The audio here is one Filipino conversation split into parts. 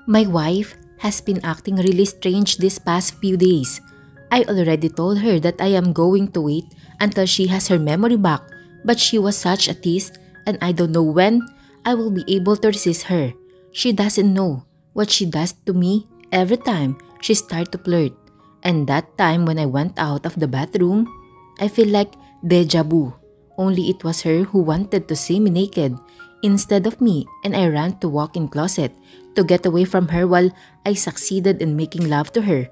My wife has been acting really strange these past few days. I already told her that I am going to wait until she has her memory back, but she was such a tease and I don't know when I will be able to resist her. She doesn't know what she does to me every time she starts to flirt. And that time when I went out of the bathroom, I feel like deja vu. Only it was her who wanted to see me naked instead of me, and I ran to walk-in closet to get away from her while I succeeded in making love to her.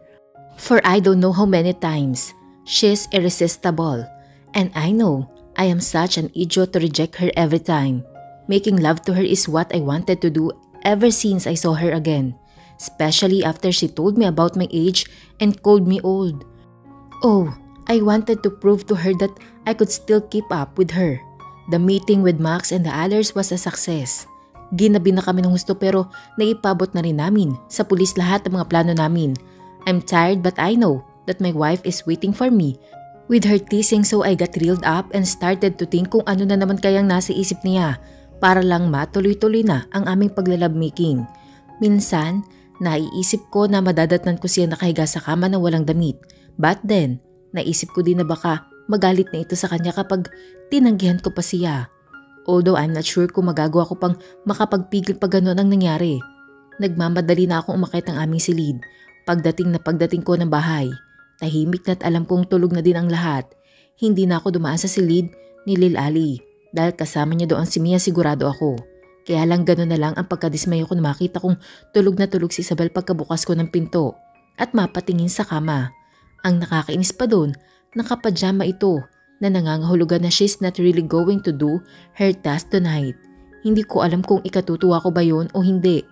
For I don't know how many times. She's irresistible, and I know I am such an idiot to reject her every time. Making love to her is what I wanted to do ever since I saw her again, especially after she told me about my age and called me old. Oh, I wanted to prove to her that I could still keep up with her. The meeting with Max and the others was a success. Ginabi na kami ng gusto pero naipabot na rin namin sa pulis lahat ng mga plano namin. I'm tired but I know that my wife is waiting for me with her teasing, so I got reeled up and started to think kung ano na naman kayang nasa isip niya para lang matuloy-tuloy na ang aming paglalabmaking. Minsan, naiisip ko na madadatnan ko siya nakahiga sa kama na walang damit. But then, naisip ko din na baka magalit na ito sa kanya kapag tinanggihan ko pa siya. Although I'm not sure kung magagawa ko pang makapagpigil pag gano'n ang nangyari. Nagmamadali na akong umakyat ng aming silid. Pagdating ko ng bahay, tahimik na't alam kong tulog na din ang lahat. Hindi na ako dumaan sa silid ni Lil Ali dahil kasama niya doon si Mia, sigurado ako. Kaya lang gano'n na lang ang pagkadismay ko na makita kong tulog na tulog si Isabel pagkabukas ko ng pinto at mapatingin sa kama. Ang nakakainis pa doon, nakapajama ito na nangangahulugan na she's not really going to do her task tonight. Hindi ko alam kung ikatutuwa ko ba yun o hindi.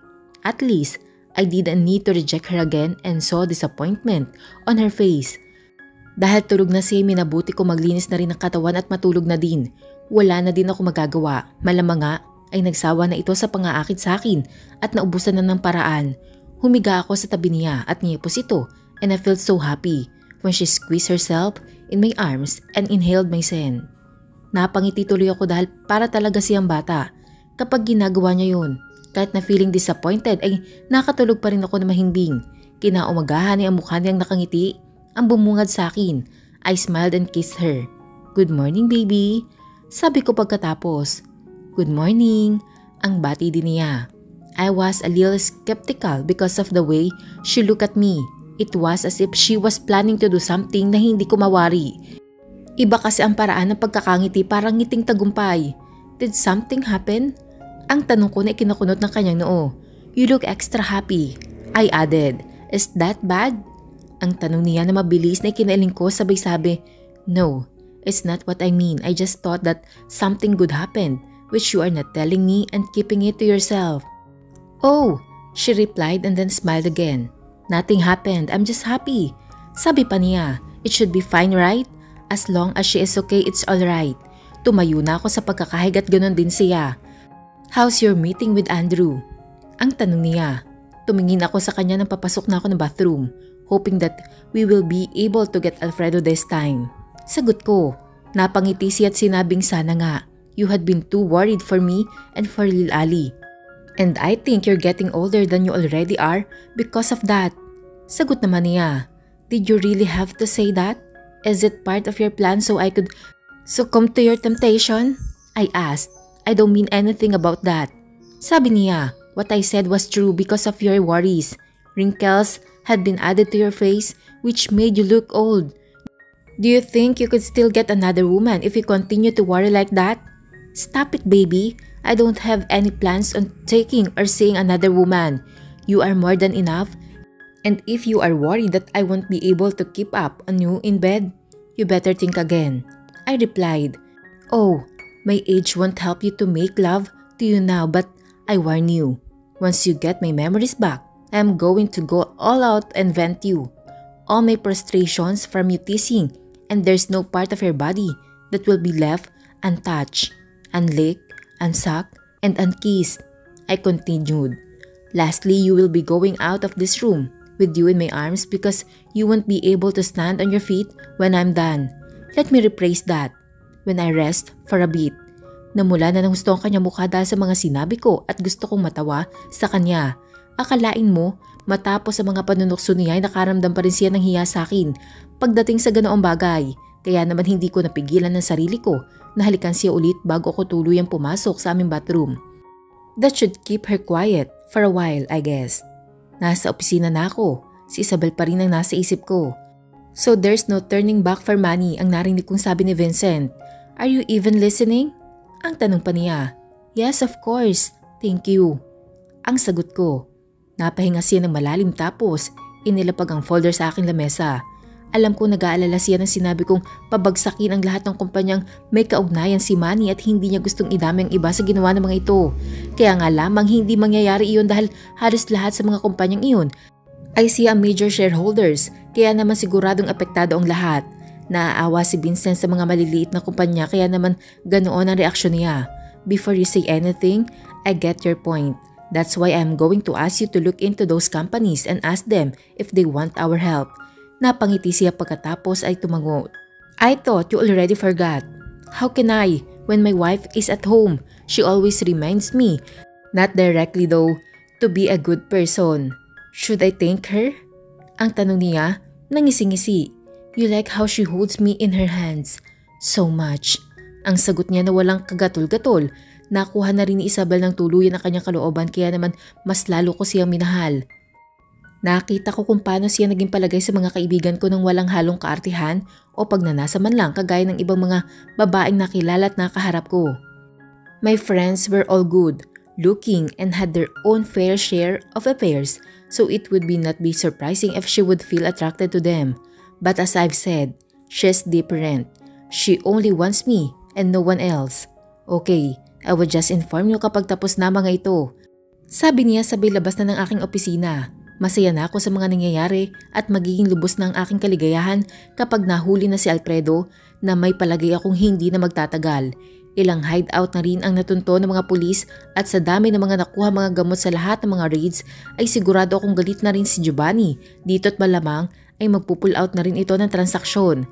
At least, I didn't need to reject her again and saw disappointment on her face. Dahil tulog na si minabuti ko maglinis na rin ng katawan at matulog na din. Wala na din ako magagawa. Malamang nga ay nagsawa na ito sa pangaakit sa akin at naubusan na ng paraan. Humiga ako sa tabi niya at niyapos ito and I felt so happy when she squeezed herself in my arms and inhaled my scent. Napangiti tuloy ako dahil para talaga siyang bata kapag ginagawa niya yun. Kahit na feeling disappointed ay nakatulog pa rin ako na mahimbing. Kinaumagahan ay ang mukha niyang nakangiti ang bumungad sa akin. I smiled and kissed her. "Good morning, baby," sabi ko pagkatapos. "Good morning," ang bati din niya. I was a little skeptical because of the way she looked at me. It was as if she was planning to do something na hindi ko mawari. Iba kasi ang paraan ng pagkakangiti, parang ngiting tagumpay. Did something happen? Ang tanong ko na ikinakunot ng kanyang noo. "You look extra happy," I added. "Is that bad?" Ang tanong niya na mabilis na ikinailing ko, sabay sabi, "No, it's not what I mean. I just thought that something good happened, which you are not telling me and keeping it to yourself." "Oh," she replied and then smiled again. "Nothing happened. I'm just happy." Sabi pa niya, "It should be fine, right? As long as she is okay, it's alright." Tumayo na ako sa pagkakahigat, ganon din siya. "How's your meeting with Andrew?" Ang tanong niya. Tumingin ako sa kanya nang papasok na ako ng bathroom, hoping that we will be able to get Alfredo this time. Sagot ko. Napangiti siya at sinabing sana nga. "You had been too worried for me and for Lil Ali. And I think you're getting older than you already are because of that." Sagot naman niya. "Did you really have to say that? Is it part of your plan so I could succumb to your temptation?" I asked. "I don't mean anything about that." Sabi niya, "What I said was true because of your worries. Wrinkles had been added to your face which made you look old. Do you think you could still get another woman if you continue to worry like that?" "Stop it, baby. I don't have any plans on taking or seeing another woman. You are more than enough. And if you are worried that I won't be able to keep up on you in bed, you better think again." I replied, "Oh, my age won't help you to make love to you now, but I warn you, once you get my memories back, I am going to go all out and vent you. All my frustrations from you teasing, and there's no part of your body that will be left untouched, unlicked, unsucked, and unkissed," I continued. "Lastly, you will be going out of this room with you in my arms because you won't be able to stand on your feet when I'm done. Let me rephrase that. When I rest for a bit." Namula na ng gusto ang kanya mukha dahil sa mga sinabi ko at gusto kong matawa sa kanya. Akalain mo, matapos sa mga panunukso niya ay nakaramdam pa rin siya ng hiya sa akin pagdating sa ganoong bagay. Kaya naman hindi ko napigilan ng sarili ko na halikan siya ulit bago ako tuluyang pumasok sa aming bathroom. That should keep her quiet for a while, I guess. Nasa opisina na ako. Si Isabel pa rin ang nasa isip ko. So there's no turning back for Manny ang narinig kong sabi ni Vincent. Are you even listening? Ang tanong pa niya. Yes, of course. Thank you. Ang sagot ko. Napahinga siya ng malalim tapos inilapag ang folder sa aking lamesa. Alam ko nag-aalala siya ng sinabi kong pabagsakin ang lahat ng kumpanyang may kaugnayan si Manny at hindi niya gustong idami ang iba sa ginawa ng mga ito. Kaya nga lamang hindi mangyayari iyon dahil halos lahat sa mga kumpanyang iyon ay siya ang major shareholders, kaya naman siguradong apektado ang lahat. Naaawa si Vincent sa mga maliliit na kumpanya kaya naman ganoon ang reaksyon niya. Before you say anything, I get your point. That's why I'm going to ask you to look into those companies and ask them if they want our help. Napangiti siya pagkatapos ay tumango. I thought you already forgot. How can I? When my wife is at home, she always reminds me, not directly though, to be a good person. Should I thank her? Ang tanong niya, nangisi-ngisi. You like how she holds me in her hands. So much. Ang sagot niya na walang kagatol-gatol. Nakuha na rin ni Isabel ng tuluyan ang kanyang kalooban kaya naman mas lalo ko siyang minahal. Nakita ko kung paano siya naging palagay sa mga kaibigan ko nang walang halong kaartihan o pagnanasa man lang kagaya ng ibang mga babaeng nakilala at nakaharap ko. My friends were all good, looking and had their own fair share of affairs, so it would not be surprising if she would feel attracted to them. But as I've said, she's different. She only wants me and no one else. Okay, I will just inform you kapag tapos na mga ito. Sabi niya sabay labas na ng aking opisina. Masaya na ako sa mga nangyayari at magiging lubos na ang aking kaligayahan kapag nahuli na si Alfredo na may palagay akong hindi na magtatagal. Ilang hideout na rin ang natunto ng mga pulis at sa dami ng mga nakuha mga gamot sa lahat ng mga raids ay sigurado akong galit na rin si Giovanni. Dito't malamang ay magpupull out na rin ito ng transaksyon.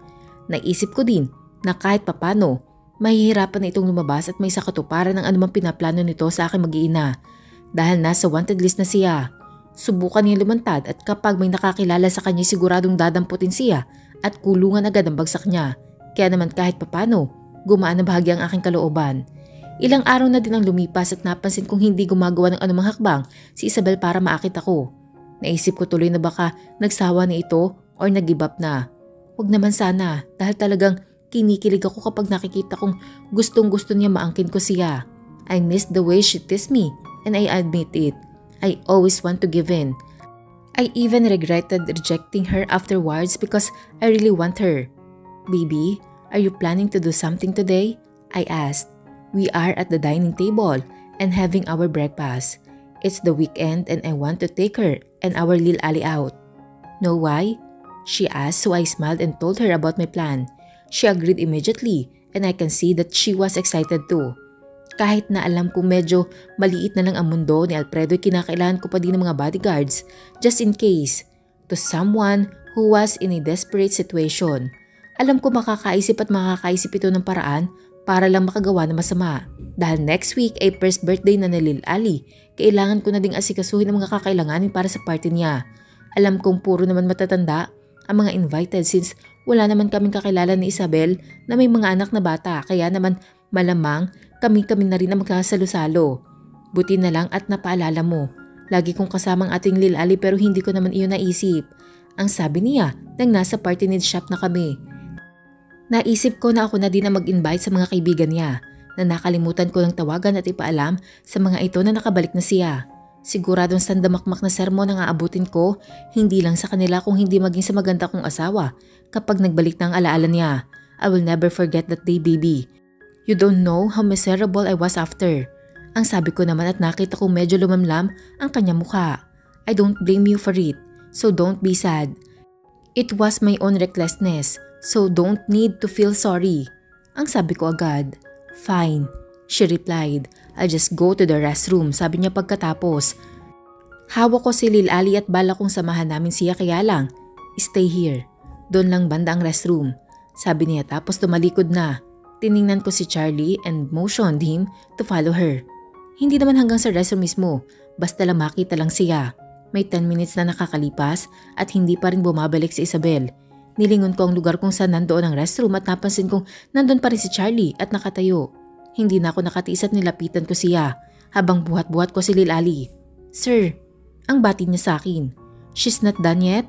Naisip ko din na kahit papano, mahihirapan na itong lumabas at may sakatuparan ng anumang pinaplano nito sa aking mag-iina. Dahil nasa wanted list na siya. Subukan niya lumantad at kapag may nakakilala sa kanya siguradong dadamputin siya at kulungan agad ang bagsak niya. Kaya naman kahit papano, gumaan na bahagi ang aking kalooban. Ilang araw na din ang lumipas at napansin kong hindi gumagawa ng anumang hakbang si Isabel para maakit ako. Naisip ko tuloy na baka nagsawa na ito or nag-give up na. Huwag naman sana dahil talagang kinikilig ako kapag nakikita kong gustong-gusto niya maangkin ko siya. I miss the way she teased me and I admit it. I always want to give in. I even regretted rejecting her afterwards because I really want her. Baby, are you planning to do something today? I asked. We are at the dining table and having our breakfast. It's the weekend and I want to take her and our Lil Ali out. Know why? She asked, so I smiled and told her about my plan. She agreed immediately and I can see that she was excited too. Kahit na alam ko medyo maliit na lang ang mundo ni Alfredo, kinakailangan ko pa din ng mga bodyguards just in case to someone who was in a desperate situation. Alam ko makakaisip at makakaisip ito ng paraan para lang makagawa ng masama. Dahil next week ay first birthday na ni Lil Ali, kailangan ko na ding asikasuhin ang mga kakailanganin para sa party niya. Alam kong puro naman matatanda ang mga invited since wala naman kaming kakilala ni Isabel na may mga anak na bata kaya naman malamang kami-kami na rin ang magkasalo-salo. Buti na lang at napaalala mo. Lagi kong kasamang ating Lil Ali pero hindi ko naman iyon naisip. Ang sabi niya nang nasa party need shop na kami. Naisip ko na ako na din ang mag-invite sa mga kaibigan niya na nakalimutan ko ng tawagan at ipaalam sa mga ito na nakabalik na siya. Siguradong sandamakmak na sermon ang aabutin ko, hindi lang sa kanila kung hindi maging sa maganda kong asawa kapag nagbalik na ang alaala niya. I will never forget that day, baby. You don't know how miserable I was after. Ang sabi ko naman at nakita kong medyo lumamlam ang kanyang mukha. I don't blame you for it, so don't be sad. It was my own recklessness, so don't need to feel sorry. Ang sabi ko agad. Fine, she replied. I'll just go to the restroom, sabi niya pagkatapos. Hawak ko si Lil Ali at bala kong samahan namin siya kaya lang. Stay here. Doon lang banda ang restroom, sabi niya tapos tumalikod na. Tiningnan ko si Charlie and motioned him to follow her. Hindi naman hanggang sa restroom mismo. basta lang makita lang siya. May 10 minutes na nakakalipas at hindi pa rin bumabalik si Isabel. Nilingon ko ang lugar kung saan nandoon ang restroom at napansin kong nandun pa rin si Charlie at nakatayo. Hindi na ako nakatiis at nilapitan ko siya habang buhat-buhat ko si Lil Ali. "Sir," ang bati niya sa akin. "She's not done yet?"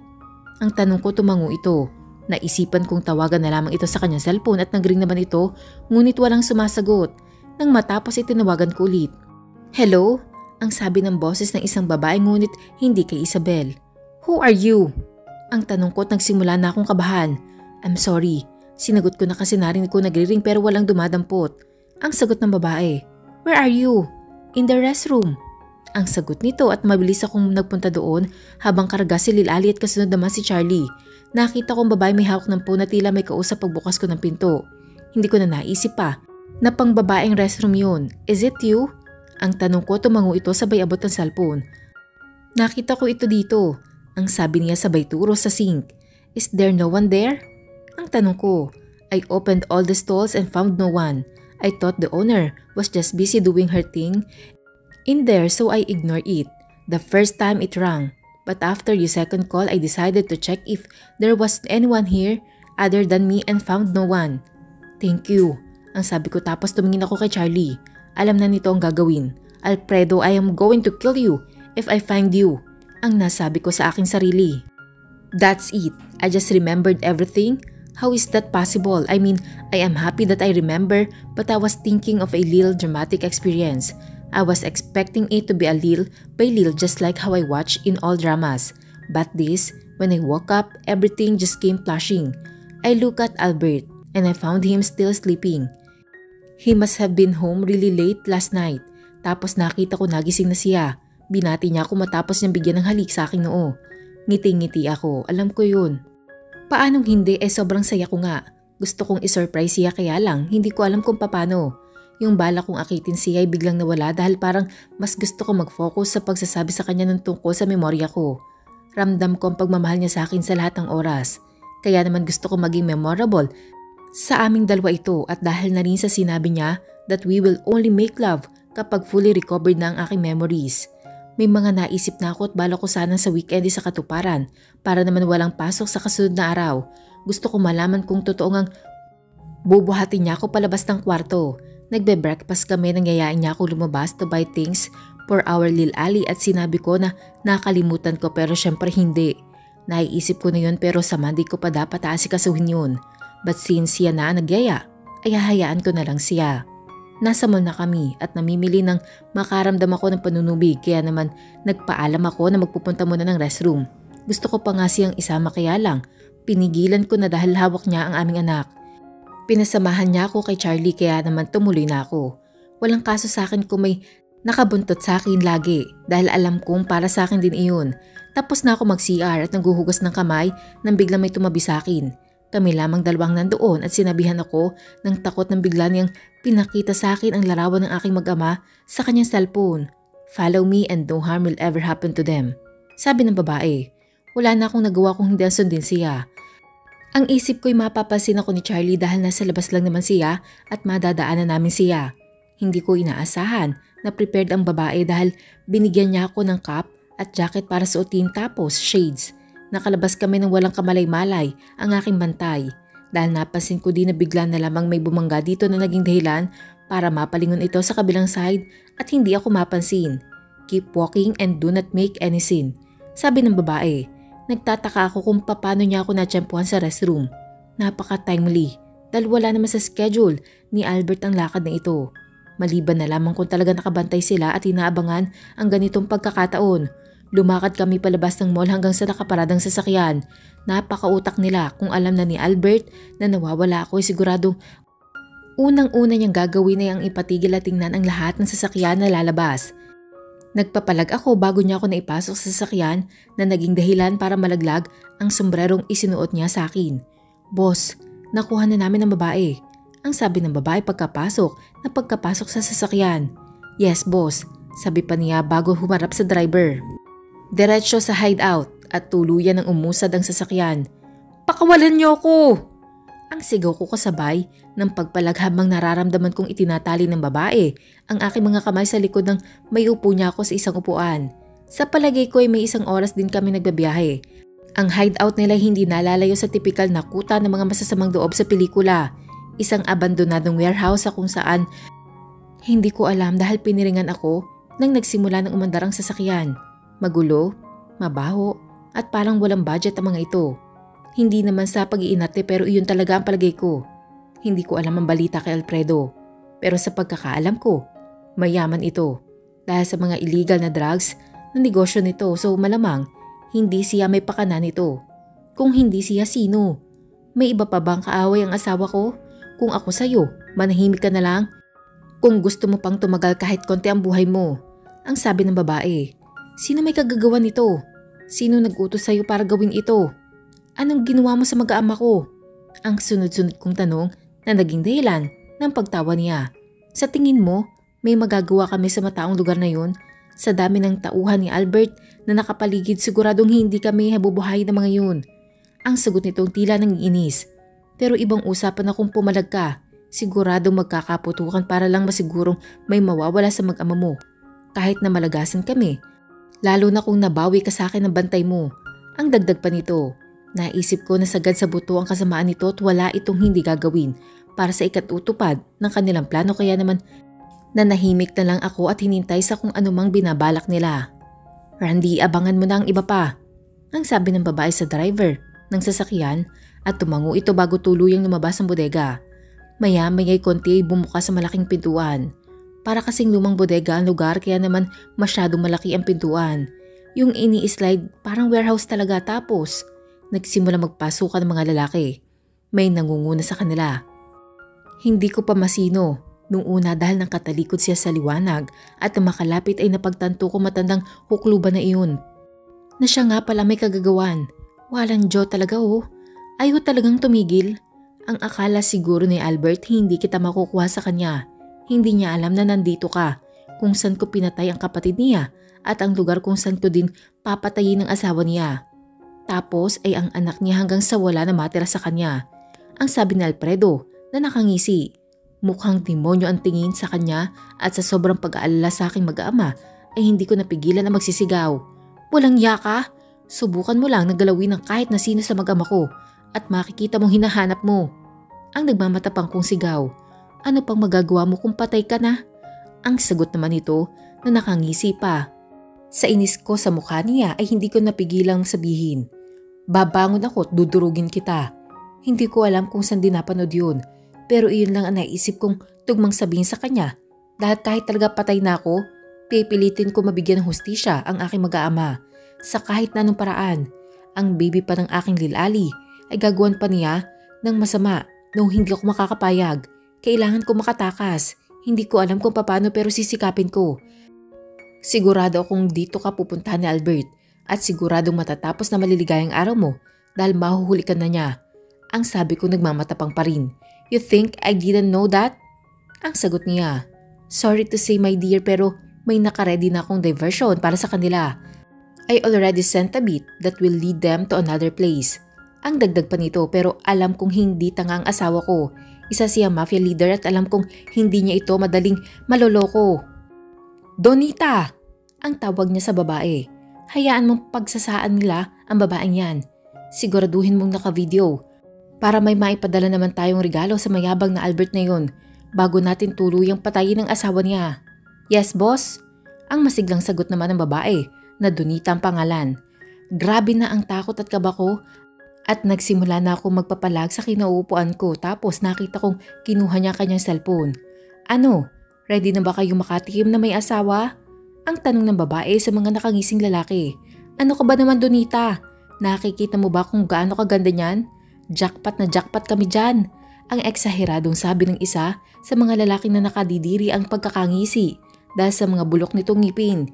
Ang tanong ko tumango ito. Naisipan kong tawagan na lamang ito sa kanyang cellphone at nag-ring naman ito ngunit walang sumasagot. Nang matapos tinawagan ko ulit. "Hello?" ang sabi ng boses ng isang babae ngunit hindi kay Isabel. "Who are you?" ang tanong ko at nagsimula na akong kabahan. "I'm sorry." Sinagot ko na kasi narinig ko nagri-ring pero walang dumadampot. Ang sagot ng babae, "Where are you?" "In the restroom." Ang sagot nito at mabilis akong nagpunta doon habang karga si Lil Ali at kasunod naman si Charlie. Nakita kong babae may hawak ng phone na tila may kausap pagbukas ko ng pinto. Hindi ko na naisip pa na pang babaeng restroom yun. "Is it you?" Ang tanong ko tumango ito sabay abot ng cellphone. "Nakita ko ito dito," ang sabi niya sabay turo sa sink. "Is there no one there?" Ang tanong ko. I opened all the stalls and found no one. I thought the owner was just busy doing her thing in there so I ignored it. The first time it rang. But after your second call I decided to check if there was anyone here other than me and found no one. "Thank you," ang sabi ko tapos tumingin ako kay Charlie. Alam na nito ang gagawin. "Alfredo, I am going to kill you if I find you," ang nasabi ko sa aking sarili. That's it. I just remembered everything. How is that possible? I mean, I am happy that I remember, but I was thinking of a little dramatic experience. I was expecting it to be a little by little just like how I watch in all dramas. But this, when I woke up, everything just came flashing. I looked at Albert and I found him still sleeping. He must have been home really late last night. Tapos nakita ko nagising na siya. Binati niya ako matapos niyang bigyan ng halik sa aking noo. Ngiti-ngiti ako, alam ko yun. Paanong hindi sobrang saya ko nga. Gusto kong isurprise siya kaya lang hindi ko alam kung paano. Yung bala kong akitin siya ay biglang nawala dahil parang mas gusto ko mag-focus sa pagsasabi sa kanya ng tungkol sa memorya ko. Ramdam ko ang pagmamahal niya sa akin sa lahat ng oras. Kaya naman gusto ko maging memorable sa aming dalawa ito at dahil na rin sa sinabi niya that we will only make love kapag fully recovered na ang aking memories. May mga naisip na ako at bala ko sana sa weekend sa katuparan para naman walang pasok sa kasunod na araw. Gusto ko malaman kung totoo ngang bubuhatin niya ako palabas ng kwarto. Nagbe-breakfast kami nang yayain niya ako lumabas to buy things for our Lil Ali at sinabi ko na nakalimutan ko pero syempre hindi. Naiisip ko na yun pero sa Monday ko pa dapat aasikasuhin yun. But since siya na nagyaya, ay hahayaan ko na lang siya. Nasa mall na kami at namimili ng makaramdam ako ng panunubig kaya naman nagpaalam ako na magpupunta muna ng restroom. Gusto ko pa nga siyang isama kaya lang pinigilan ko na dahil hawak niya ang aming anak. Pinasamahan niya ako kay Charlie kaya naman tumuloy na ako. Walang kaso sa akin kung may nakabuntot sa akin lagi dahil alam kong para sa akin din iyon. Tapos na ako mag-CR at naghuhugas ng kamay nang biglang may tumabi sa akin. Kami lamang dalawang nandoon at sinabihan ako ng takot nang bigla niyang pinakita sa akin ang larawan ng aking mag-ama sa kanyang cellphone. "Follow me and no harm will ever happen to them," sabi ng babae. Wala na akong nagawa kung hindi sundin siya. Ang isip ko'y mapapansin ako ni Charlie dahil nasa labas lang naman siya at madadaanan namin siya. Hindi ko inaasahan na prepared ang babae dahil binigyan niya ako ng cap at jacket para suotin tapos shades. Nakalabas kami ng walang kamalay-malay ang aking bantay dahil napansin ko din na bigla na lamang may bumangga dito na naging dahilan para mapalingon ito sa kabilang side at hindi ako mapansin. "Keep walking and do not make any scene," sabi ng babae. Nagtataka ako kung paano niya ako natsyempuhan sa restroom. Napaka-timely dahil wala naman sa schedule ni Albert ang lakad na ito. Maliban na lamang kung talaga nakabantay sila at inaabangan ang ganitong pagkakataon. Lumakad kami palabas ng mall hanggang sa nakaparadang sasakyan. Napakautak nila kung alam na ni Albert na nawawala ako ay siguradong unang-una niyang gagawin ay ang ipatigil at tingnan ang lahat ng sasakyan na lalabas. Nagpapalag ako bago niya ako naipasok sa sasakyan na naging dahilan para malaglag ang sombrerong isinuot niya sa akin. "Boss, nakuha na namin ang babae," ang sabi ng babae pagkapasok sa sasakyan. "Yes, boss," sabi pa niya bago humarap sa driver. Diretso sa hideout at tuluyan ng umusad ang sasakyan. "Pakawalan niyo ako!" Ang sigaw ko kasabay ng pagpalag habang nararamdaman kong itinatali ng babae ang aking mga kamay sa likod ng may upo niya ako sa isang upuan. Sa palagay ko ay may isang oras din kami nagbabiyahe. Ang hideout nila hindi nalalayo sa tipikal na kuta ng mga masasamang loob sa pelikula. Isang abandonadong warehouse sa kung saan hindi ko alam dahil piniringan ako nang nagsimula ng umandar ang sasakyan. Magulo, mabaho at parang walang budget ang mga ito. Hindi naman sa pag-iinarte pero iyon talaga ang palagay ko. Hindi ko alam ang balita kay Alfredo. Pero sa pagkakaalam ko, mayaman ito. Dahil sa mga illegal na drugs na negosyo nito, so malamang hindi siya may pakana nito. Kung hindi siya sino? May iba pa bang kaaway ang asawa ko? Kung ako sa'yo, manahimik ka na lang. Kung gusto mo pang tumagal kahit konti ang buhay mo. Ang sabi ng babae. Sino may kagagawa nito? Sino nag-utos sa'yo para gawin ito? Anong ginawa mo sa mag-aama ko? Ang sunod-sunod kong tanong na naging dahilan ng pagtawa niya. Sa tingin mo, may magagawa kami sa mataong lugar na yun? Sa dami ng tauhan ni Albert na nakapaligid, siguradong hindi kami habubuhay ng mga yun. Ang sagot nitong tila nangiinis. Pero ibang usapan na kung pumalag ka. Siguradong magkakaputukan para lang masigurong may mawawala sa mag-ama mo. Kahit na malagasan kami. Lalo na kung nabawi ka sa akin ng bantay mo. Ang dagdag pa nito. Naisip ko na sagad sa buto ang kasamaan nito at wala itong hindi gagawin para sa ikatutupad ng kanilang plano, kaya naman nanahimik na lang ako at hinintay sa kung anumang binabalak nila. Randy, abangan mo na ang iba pa, ang sabi ng babae sa driver ng sasakyan at tumango ito bago tuluyang lumabas ang bodega. Maya-maya'y konti ay bumuka sa malaking pintuan. Para kasing lumang bodega ang lugar kaya naman masyadong malaki ang pintuan. Yung ini-slide parang warehouse talaga, tapos nagsimula magpasukan ng mga lalaki. May nangunguna sa kanila. Hindi ko pa masino nung una dahil nang katalikod siya sa liwanag at nang makalapit ay napagtanto ko matandang hukluban na iyon. Na siya nga pala may kagagawan. Walang Diyo talaga oh. Ayaw talagang tumigil. Ang akala siguro ni Albert hindi kita makukuha sa kanya. Hindi niya alam na nandito ka, kung saan ko pinatay ang kapatid niya at ang lugar kung saan ko din papatayin ng asawa niya. Tapos ay ang anak niya hanggang sa wala na matira sa kanya. Ang sabi ni Alfredo na nakangisi. Mukhang demonyo ang tingin sa kanya at sa sobrang pag-aalala sa aking mag-ama ay hindi ko napigilan na magsisigaw. Walang yaka? Subukan mo lang na galawin ng kahit na sino sa mag-ama ko at makikita mong hinahanap mo. Ang nagmamatapang kong sigaw. Ano pang magagawa mo kung patay ka na? Ang sagot naman nito na nakangisi pa. Sa inis ko sa mukha niya ay hindi ko napigilang sabihin. Babangon ako at dudurugin kita. Hindi ko alam kung saan din napanood yun. Pero iyon lang ang naisip kong tugmang sabihin sa kanya. Dahil kahit talaga patay na ako, pipilitin ko mabigyan ng hustisya ang aking mag-aama. Sa kahit na anong paraan. Ang baby pa ng aking lilali ay gagawan pa niya ng masama nung hindi ako makakapayag. Kailangan ko makatakas. Hindi ko alam kung paano pero sisikapin ko. Sigurado akong dito ka pupuntahan ni Albert at siguradong matatapos na maliligayang araw mo dahil mahuhuli ka na niya. Ang sabi ko nagmamatapang pa rin. You think I didn't know that? Ang sagot niya. Sorry to say my dear pero may nakaredy na akong diversion para sa kanila. I already sent a beat that will lead them to another place. Ang dagdag pa nito pero alam kong hindi tanga ang asawa ko. Isa siya mafia leader at alam kong hindi niya ito madaling maloloko. Donita! Ang tawag niya sa babae. Hayaan mong pagsasaan nila ang babaeng yan. Siguraduhin mong naka-video para may maipadala naman tayong regalo sa mayabang na Albert na yun bago natin tuluyang patayin ang asawa niya. Yes, boss? Ang masiglang sagot naman ng babae na Donita ang pangalan. Grabe na ang takot at kaba ko at nagsimula na akong magpapalag sa kinauupuan ko tapos nakita kong kinuha niya kanyang cellphone. Ano? Ready na ba kayong makatikim na may asawa? Ang tanong ng babae sa mga nakangising lalaki. Ano ka ba naman, Donita? Nakikita mo ba kung gaano kaganda niyan? Jackpot na jackpot kami dyan. Ang eksaheradong sabi ng isa sa mga lalaki na nakadidiri ang pagkakangisi dahil sa mga bulok nitong ngipin.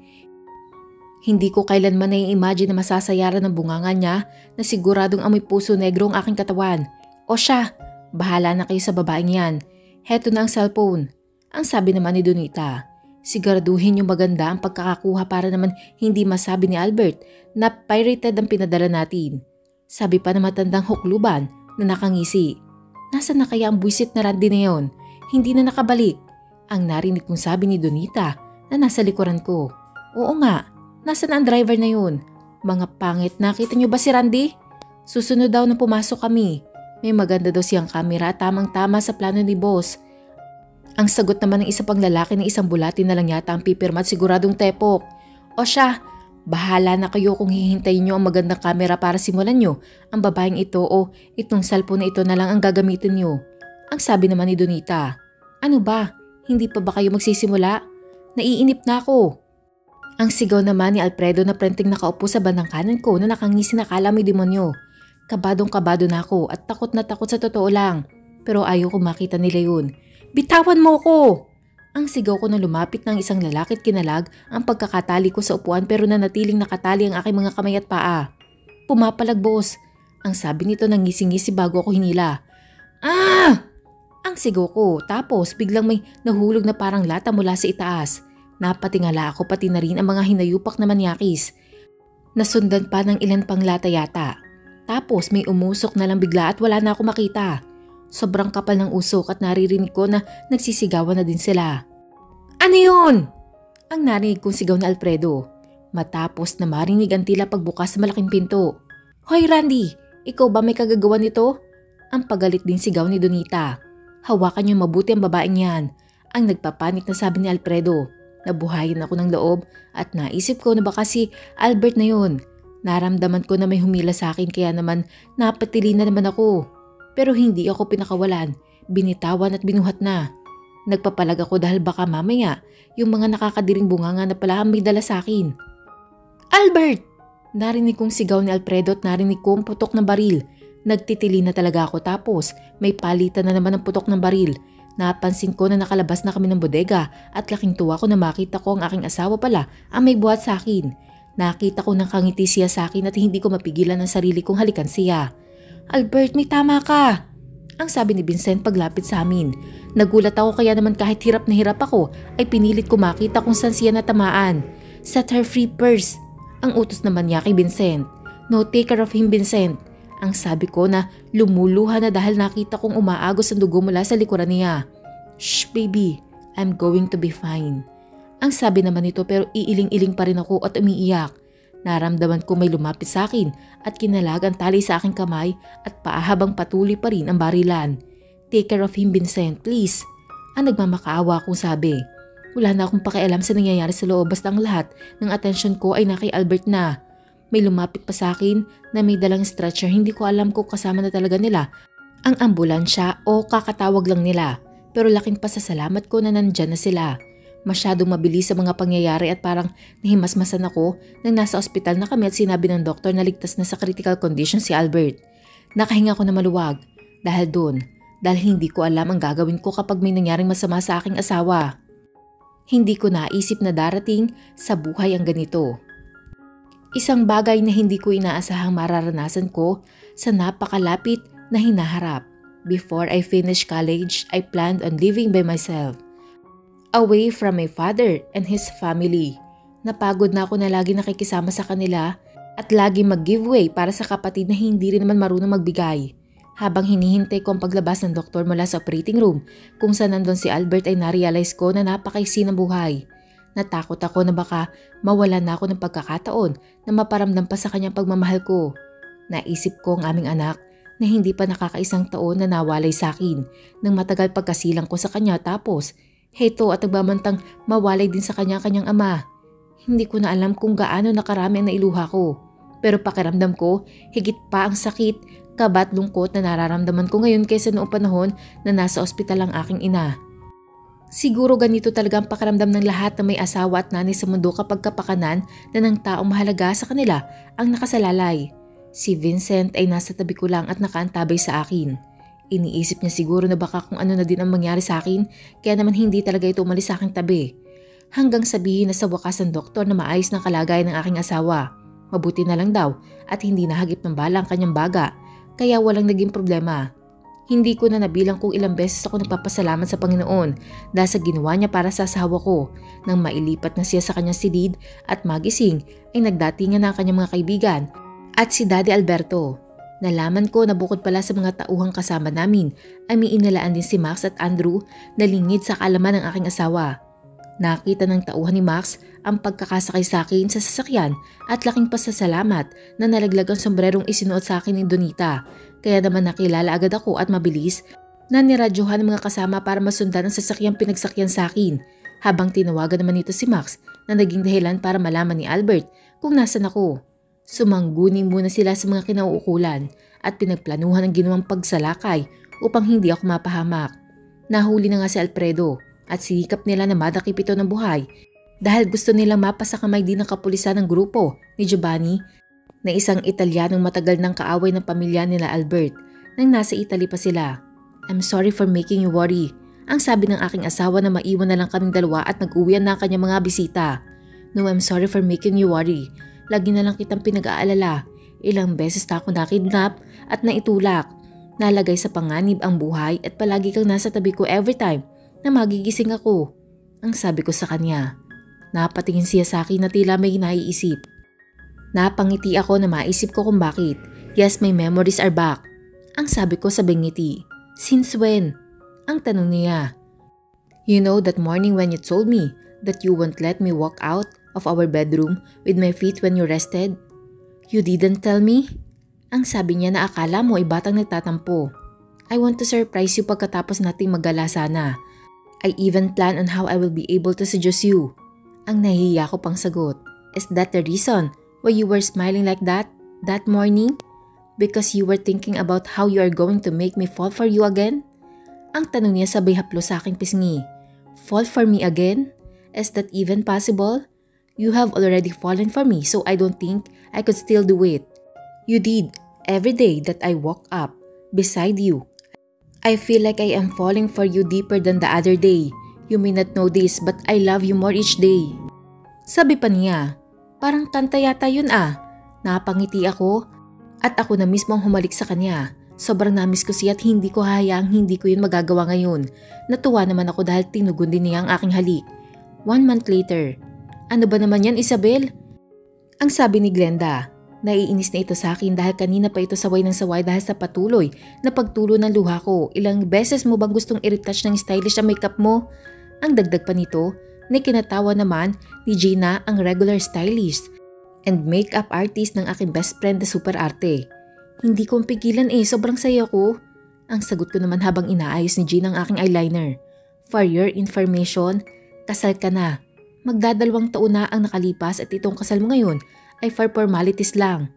Hindi ko kailanman na-imagine na masasayaran ng bunganga niya na siguradong amoy puso negro ang aking katawan. O siya, bahala na kayo sa babaeng yan. Heto na ang cellphone. Ang sabi naman ni Donita, siguraduhin yung maganda ang pagkakakuha para naman hindi masabi ni Albert na pirated ang pinadala natin. Sabi pa na matandang hukluban na nakangisi. Nasaan na kaya ang buwisit na Randy na yon? Hindi na nakabalik. Ang narinig kong sabi ni Donita na nasa likuran ko. Oo nga, nasaan ang driver na yun? Mga pangit, nakita niyo ba si Randy? Susunod daw na pumasok kami. May maganda daw siyang kamera at tamang-tama sa plano ni boss. Ang sagot naman ng isa pang lalaki na isang bulati na lang yata ang pipirma at siguradong tepok. O siya, bahala na kayo kung hihintayin nyo ang magandang kamera para simulan nyo ang babaeng ito o itong cellphone na ito na lang ang gagamitin nyo. Ang sabi naman ni Donita. Ano ba? Hindi pa ba kayo magsisimula? Naiinip na ako. Ang sigaw naman ni Alfredo na prenting nakaupo sa bandang kanan ko na nakangisi na kala may demonyo. Kabadong-kabado na ako at takot na takot sa totoo lang. Pero ayaw ko makita nila yun. Bitawan mo ko! Ang sigaw ko na lumapit ng isang lalaki at kinalag ang pagkakatali ko sa upuan pero nanatiling nakatali ang aking mga kamay at paa. Pumapalag boss. Ang sabi nito nang ngisi-ngisi bago ako hinila. Ah! Ang sigaw ko tapos biglang may nahulog na parang lata mula sa itaas. Napatingala ako pati na rin ang mga hinayupak na manyakis. Nasundan pa ng ilan pang lata yata. Tapos may umusok na lang bigla at wala na ako makita. Sobrang kapal ng usok at naririnig ko na nagsisigawan na din sila. Ano yun? Ang narinig kong sigaw ni Alfredo. Matapos na marinig ang tila pagbukas sa malaking pinto. Hoy Randy, ikaw ba may kagagawa nito? Ang pagalit din sigaw ni Donita. Hawakan niyo mabuti ang babaeng yan. Ang nagpapanik na sabi ni Alfredo. Nabuhayin ako ng loob at naisip ko na baka si Albert na yun. Naramdaman ko na may humila sa akin kaya naman napatili na naman ako. Pero hindi ako pinakawalan, binitawan at binuhat na. Nagpapalag ako dahil baka mamaya yung mga nakakadiring bunganga na pala ang may dala sa akin. Albert! Narinig kong sigaw ni Alfredo at narinig ko ang putok ng baril. Nagtitili na talaga ako tapos may palitan na naman ang putok ng baril. Napansin ko na nakalabas na kami ng bodega at laking tuwa ko na makita ko ang aking asawa pala ang may buhat sa akin. Nakita ko nang kangiti siya sa akin at hindi ko mapigilan ang sarili kong halikan siya. Albert, may tama ka! Ang sabi ni Vincent paglapit sa amin. Nagulat ako kaya naman kahit hirap na hirap ako ay pinilit ko makita kung saan siya natamaan. Set her free purse. Ang utos naman niya kay Vincent. No, take care of him, Vincent. Ang sabi ko na lumuluha na dahil nakita kong umaagos ang dugo mula sa likuran niya. Shh baby, I'm going to be fine. Ang sabi naman nito pero iiling-iling pa rin ako at umiiyak. Naramdaman ko may lumapit sa akin at kinalag ang tali sa aking kamay at paa habang patuloy pa rin ang barilan. Take care of him, Vincent, please. Ang nagmamakaawa kong sabi. Wala na akong pakialam sa nangyayari sa loob basta ang lahat ng atensyon ko ay na kay Albert na. May lumapit pa sa akin na may dalang stretcher, hindi ko alam kung kasama na talaga nila ang ambulansya o kakatawag lang nila. Pero laking pasasalamat ko na nandyan na sila. Masyadong mabilis sa mga pangyayari at parang nahimasmasan ako nang nasa ospital na kami at sinabi ng doktor na ligtas na sa critical condition si Albert. Nakahinga ko na maluwag dahil hindi ko alam ang gagawin ko kapag may nangyaring masama sa aking asawa. Hindi ko naisip na darating sa buhay ang ganito. Isang bagay na hindi ko inaasahang mararanasan ko sa napakalapit na hinaharap. Before I finish college, I planned on living by myself. Away from my father and his family. Napagod na ako na lagi nakikisama sa kanila at lagi mag-giveaway para sa kapatid na hindi rin naman marunong magbigay. Habang hinihintay ko ang paglabas ng doktor mula sa operating room kung saan nandun si Albert ay narealize ko na napakaiksi ng buhay. Natakot ako na baka mawala na ako ng pagkakataon na maparamdam pa sa kanyang pagmamahal ko. Naisip ko ang aming anak na hindi pa nakakaisang taon na nawalay sa akin nang matagal pagkasilang ko sa kanya tapos heto at nagbamantang mawalay din sa kanyang ama. Hindi ko na alam kung gaano nakarami ang nailuha ko. Pero pakiramdam ko, higit pa ang sakit, kaba at lungkot na nararamdaman ko ngayon kaysa noong panahon na nasa ospital ang aking ina. Siguro ganito talaga ang pakiramdam ng lahat na may asawa at nanay sa mundo kapag kapakanan na ng taong mahalaga sa kanila ang nakasalalay. Si Vincent ay nasa tabi ko lang at nakaantabay sa akin. Iniisip niya siguro na baka kung ano na din ang mangyari sa akin kaya naman hindi talaga ito umalis sa aking tabi. Hanggang sabihin na sa wakas ng doktor na maayos ng kalagayan ng aking asawa. Mabuti na lang daw at hindi nahagip ng bala ang kanyang baga kaya walang naging problema. Hindi ko na nabilang kung ilang beses ako nagpapasalamat sa Panginoon dahil sa ginawa niya para sa asawa ko. Nang mailipat na siya sa kanyang silid at magising ay nagdatingan na ang kanyang mga kaibigan at si Daddy Alberto. Nalaman ko na bukod pala sa mga tauhang kasama namin ay may inalaan din si Max at Andrew na lingid sa kaalaman ng aking asawa. Nakita ng tauhan ni Max ang pagkakasakay sa akin sa sasakyan at laking pasasalamat na nalaglag ang sombrerong isinuot sa akin ni Donita. Kaya naman nakilala agad ako at mabilis na niradyohan ng mga kasama para masundan ang sasakyang pinagsakyan sa akin. Habang tinawagan naman nito si Max na naging dahilan para malaman ni Albert kung nasan ako. Sumangguni muna sila sa mga kinauukulan at pinagplanuhan ang ginawang pagsalakay upang hindi ako mapahamak. Nahuli na nga si Alfredo at sinikap nila na madakip ito ng buhay dahil gusto nilang mapasakamay din ng kapulisan ng grupo ni Giovanni na isang Italianong matagal ng kaaway ng pamilya nila Albert nang nasa Italy pa sila. "I'm sorry for making you worry," ang sabi ng aking asawa na maiwan na lang kaming dalawa at nag-uwian na ang kanyang mga bisita. "No, I'm sorry for making you worry. Lagi na lang kitang pinag-aalala. Ilang beses na ako nakidnap at naitulak. Nalagay sa panganib ang buhay at palagi kang nasa tabi ko every time na magigising ako," ang sabi ko sa kanya. Napatingin siya sa akin na tila may naiisip. Napangiti ako na maisip ko kung bakit. "Yes, my memories are back," ang sabi ko sa ngiti. "Since when?" ang tanong niya. "You know that morning when you told me that you won't let me walk out of our bedroom with my feet when you rested? You didn't tell me?" ang sabi niya na akala mo ay batang nagtatampo. "I want to surprise you pagkatapos nating maggala sana. I even plan on how I will be able to seduce you," ang nahihiya ko pang sagot. "Is that the reason why you were smiling like that morning? Because you were thinking about how you are going to make me fall for you again?" ang tanong niya sabay haplo sa aking pisngi. "Fall for me again? Is that even possible? You have already fallen for me, so I don't think I could still do it. You did. Every day that I walk up beside you, I feel like I am falling for you deeper than the other day. You may not know this, but I love you more each day." Sabi pa niya. Parang kanta yata yun ah. Napangiti ako at ako na mismo ang humalik sa kanya. Sobrang namiss ko siya at hindi ko hahayaang hindi ko yun magagawa ngayon. Natuwa naman ako dahil tinugon din niya ang aking halik. 1 month later. "Ano ba naman yan, Isabel?" ang sabi ni Glenda. Naiinis na ito sa akin dahil kanina pa ito saway ng saway dahil sa patuloy na pagtulo ng luha ko. "Ilang beses mo bang gustong i-retouch ng stylish ang makeup mo?" ang dagdag pa nito na kinatawa naman ni Gina, ang regular stylist and makeup artist ng aking best friend na super arte. "Hindi ko pigilan sobrang saya ko," ang sagot ko naman habang inaayos ni Gina ang aking eyeliner. "For your information, kasal ka na. Magdadalawang taon na ang nakalipas at itong kasal mo ngayon ay for formalities lang.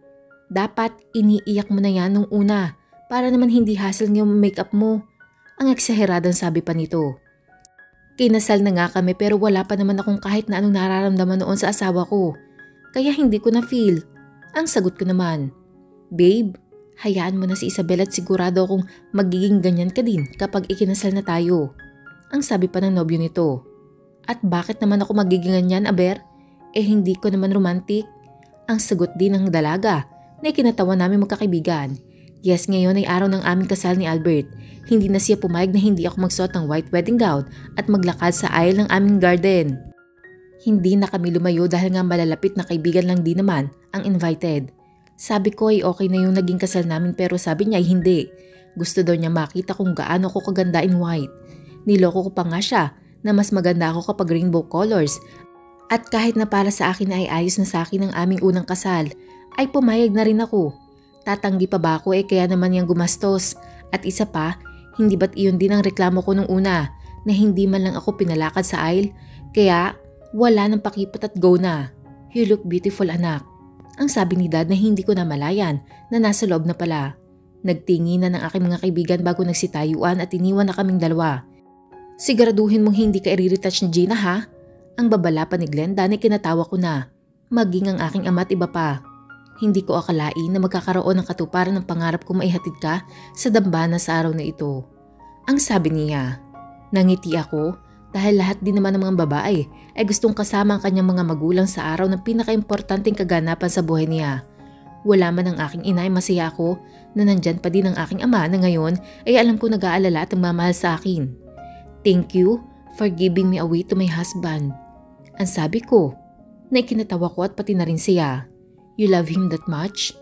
Dapat iniiyak mo na yan nung una para naman hindi hassle ng makeup mo," ang eksaheradang sabi pa nito. "Kinasal na nga kami pero wala pa naman akong kahit na anong nararamdaman noon sa asawa ko. Kaya hindi ko na feel," ang sagot ko naman. "Babe, hayaan mo na si Isabel at sigurado akong magiging ganyan ka din kapag ikinasal na tayo," ang sabi pa ng nobyo nito. "At bakit naman ako magiging ganyan, Aber? Hindi ko naman romantic," ang sagot din ng dalaga na ikinatawa namin magkakaibigan. Yes, ngayon ay araw ng aming kasal ni Albert. Hindi na siya pumayag na hindi ako magsuot ng white wedding gown at maglakad sa aisle ng aming garden. Hindi na kami lumayo dahil nga malalapit na kaibigan lang din naman ang invited. Sabi ko ay okay na yung naging kasal namin pero sabi niya ay hindi. Gusto daw niya makita kung gaano ako kaganda in white. Niloko ko pa nga siya na mas maganda ako kapag rainbow colors. At kahit na para sa akin ay ayos na sa akin ang aming unang kasal, ay pumayag na rin ako. Tatanggi pa ba ako kaya naman yung gumastos. At isa pa, hindi ba't iyon din ang reklamo ko nung una na hindi man lang ako pinalakad sa aisle? Kaya wala nang pakipot at go na. "You look beautiful, anak," ang sabi ni Dad na hindi ko namalayan na nasa loob na pala. Nagtingin na ng aking mga kaibigan bago nagsitayuan at iniwan na kaming dalawa. "Siguraduhin mong hindi ka i-retouch ni Gina ha?" ang babala pa ni Glenda na kinatawa ko na. Maging ang aking ama at iba pa. Hindi ko akalain na magkakaroon ng katuparan ng pangarap ko maihatid ka sa dambana sa araw na ito. Ang sabi niya. Nangiti ako dahil lahat din naman ng mga babae ay gustong kasama ang kanyang mga magulang sa araw ng pinaka-importanteng kaganapan sa buhay niya. Wala man ang aking ina ay masaya ako na nandyan pa din ang aking ama na ngayon ay alam ko nag-aalala at nagmamahal sa akin. "Thank you for giving me away to my husband," ang sabi ko, na ikinatawa ko at pati na rin siya. "You love him that much?"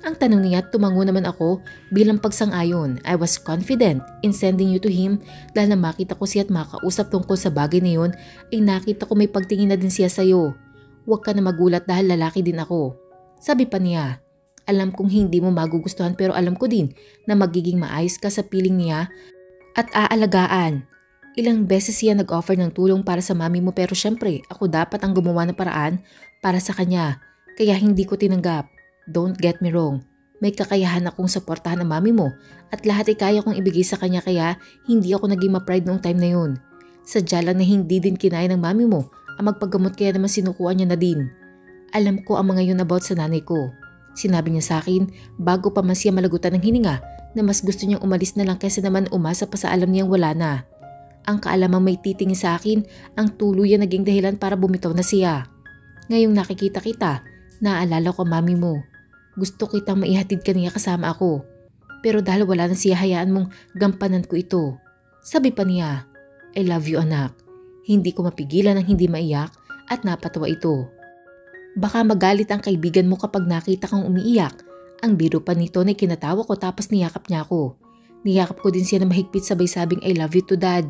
Ang tanong niya, tumango naman ako bilang pagsang-ayon. I was confident in sending you to him dahil na makita ko siya at makausap tungkol sa bagay na yun ay nakita ko may pagtingin na din siya sa'yo. Huwag ka na magulat dahil lalaki din ako. Sabi pa niya, alam kong hindi mo magugustuhan pero alam ko din na magiging maayos ka sa piling niya at aalagaan. Ilang beses siya nag-offer ng tulong para sa mami mo pero syempre ako dapat ang gumawa ng paraan para sa kanya. Kaya hindi ko tinanggap. Don't get me wrong, may kakayahan akong suportahan ang mami mo at lahat ay kaya kong ibigay sa kanya kaya hindi ako naging ma-pride noong time na yun. Sadya lang na hindi din kinaya ng mami mo ang magpagamot kaya naman sinukuan niya na din. Alam ko ang mga yun about sa nanay ko. Sinabi niya sa akin bago pa man siya malagutan ng hininga na mas gusto niyang umalis na lang kaysa naman umasa pa sa alam niyang wala na. Ang kaalamang may titingin sa akin ang tuluyan naging dahilan para bumitaw na siya. Ngayong nakikita kita, naalala ko mami mo. Gusto kitang maihatid kaniya kasama ako. Pero dahil wala na siya hayaan mong gampanan ko ito. Sabi pa niya, I love you anak. Hindi ko mapigilan ang hindi maiyak at napatawa ito. Baka magalit ang kaibigan mo kapag nakita kang umiiyak. Ang biro pa nito na kinatawa ko tapos niyakap niya ako. Niyakap ko din siya na mahigpit sabay sabing I love you to dad.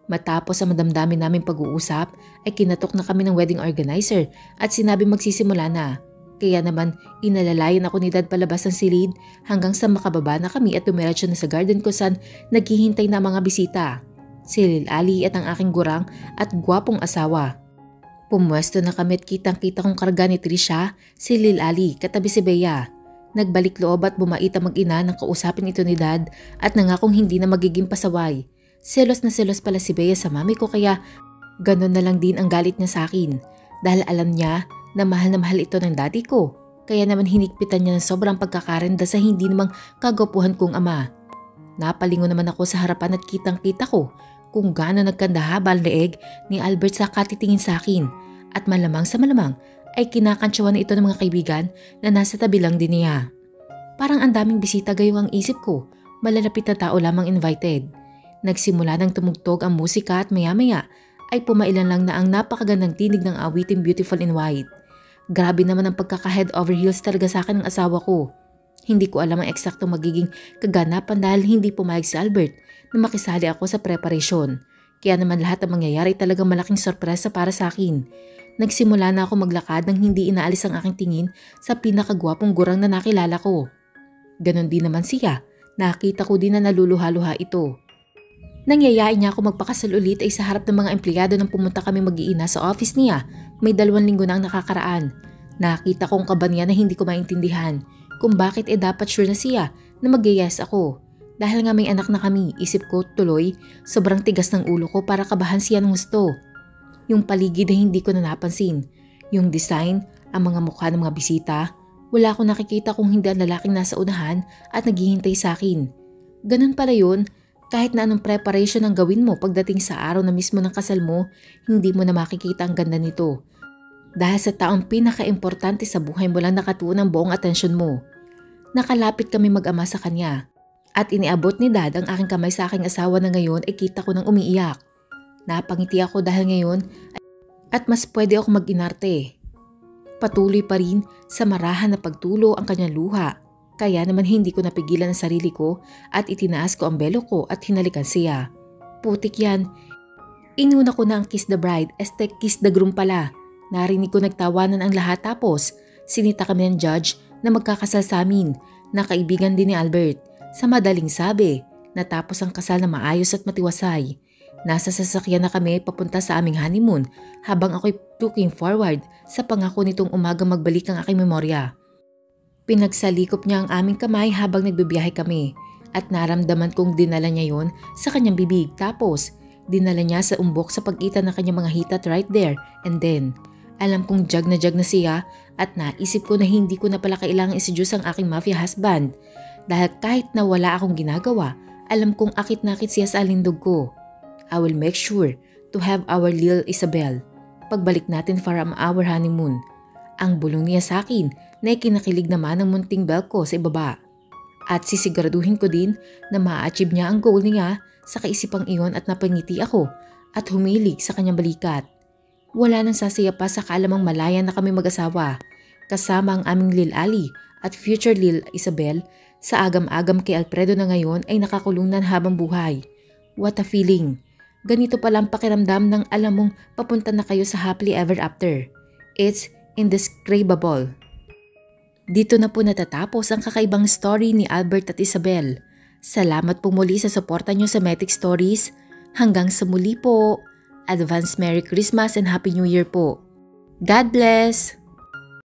Matapos ang madamdamin naming pag-uusap ay kinatok na kami ng wedding organizer at sinabi magsisimula na. Kaya naman inalalayan ako ni dad palabas ng silid hanggang sa makababa na kami at dumiretso na sa garden ko saan naghihintay na mga bisita. Si Lil Ali at ang aking gurang at gwapong asawa. Pumwesto na kami at kitang-kita kong karga ni Trisha, si Lil Ali katabi si Bea. Nagbalik loob at bumait ang mag-ina nang kausapin ito ni dad at nangakong hindi na magiging pasaway. Selos na selos pala si Bea sa mami ko kaya ganon na lang din ang galit niya sa akin dahil alam niya na mahal ito ng daddy ko. Kaya naman hinikpitan niya ng sobrang pagkakarenda sa hindi namang kagwapuhan kong ama. Napalingon naman ako sa harapan at kitang-kita ko kung gaano nagkandahaba ang leeg ni Albert sa katitingin sa akin at malamang sa malamang ay kinakantsawan na ito ng mga kaibigan na nasa tabi lang din niya. Parang ang daming bisita gayong ang isip ko, malalapit na tao lamang invited. Nagsimula ng tumugtog ang musika at maya-maya ay pumailan lang na ang napakagandang tinig ng awiting Beautiful in White. Grabe naman ang pagkaka-head over heels talaga sa akin ng asawa ko. Hindi ko alam ang eksaktong magiging kaganapan dahil hindi pumayag si Albert na makisali ako sa preparation. Kaya naman lahat ng mangyayari talagang malaking sorpresa para sa akin. Nagsimula na ako maglakad nang hindi inaalis ang aking tingin sa pinakagwapong gurang na nakilala ko. Ganon din naman siya, nakita ko din na naluluha-luha ito. Nangyayain niya ako magpakasal ulit ay sa harap ng mga empleyado nang pumunta kami mag-iina sa office niya. May 2 linggo na ang nakakaraan. Nakita kong kaba niya na hindi ko maintindihan kung bakit dapat sure na siya na mag-yes ako. Dahil nga may anak na kami, isip ko tuloy, sobrang tigas ng ulo ko para kabahan siya ng gusto. Yung paligid ay hindi ko na napansin. Yung design, ang mga mukha ng mga bisita, wala akong nakikita kung hindi ang lalaking nasa unahan at naghihintay sa akin. Ganun pala yun. Kahit na anong preparation ang gawin mo pagdating sa araw na mismo ng kasal mo, hindi mo na makikita ang ganda nito. Dahil sa taong pinaka-importante sa buhay mo lang nakatuon ang buong atensyon mo. Nakalapit kami mag-ama sa kanya. At iniabot ni dad ang aking kamay sa aking asawa na ngayon ay kita ko nang umiiyak. Napangiti ako dahil ngayon at mas pwede ako mag-inarte. Patuloy pa rin sa marahan na pagtulo ang kanyang luha. Kaya naman hindi ko napigilan ang sarili ko at itinaas ko ang belo ko at hinalikan siya. Putik yan. Inuna ko na ang kiss the bride, kiss the groom pala. Narinig ko nagtawanan ang lahat tapos sinita kami ng judge na magkakasal sa amin na kaibigan din ni Albert. Sa madaling sabi, natapos ang kasal na maayos at matiwasay. Nasa sasakyan na kami papunta sa aming honeymoon habang ako'y looking forward sa pangako nitong umaga magbalik ang aking memorya. Pinagsalikop niya ang aming kamay habang nagbibiyahe kami at naramdaman kong dinala niya yon sa kanyang bibig tapos dinala niya sa umbok sa pagitan ng kanyang mga hitat right there and then. Alam kong jag na siya at naisip ko na hindi ko na pala kailangang iseduce ang aking mafia husband dahil kahit na wala akong ginagawa, alam kong akit-nakit siya sa alindog ko. I will make sure to have our little Isabel pagbalik natin from our honeymoon. Ang bulong niya sa akin na ikinakilig naman ang munting belt ko sa ibaba. At sisiguraduhin ko din na ma-achieve niya ang goal niya sa kaisipang iyon at napangiti ako at humilig sa kanyang balikat. Wala nang sasaya pa sa kaalamang malaya na kami mag-asawa. kasama ang aming Lil Ali at future Lil Isabel sa agam-agam kay Alfredo na ngayon ay nakakulong na habang buhay. What a feeling! Ganito palang pakiramdam ng alam mong papunta na kayo sa happily ever after. It's indescribable. Dito na po natatapos ang kakaibang story ni Albert at Isabel. Salamat po muli sa suporta nyo sa Matic Stories. Hanggang sa muli po. Advance Merry Christmas and Happy New Year po. God bless!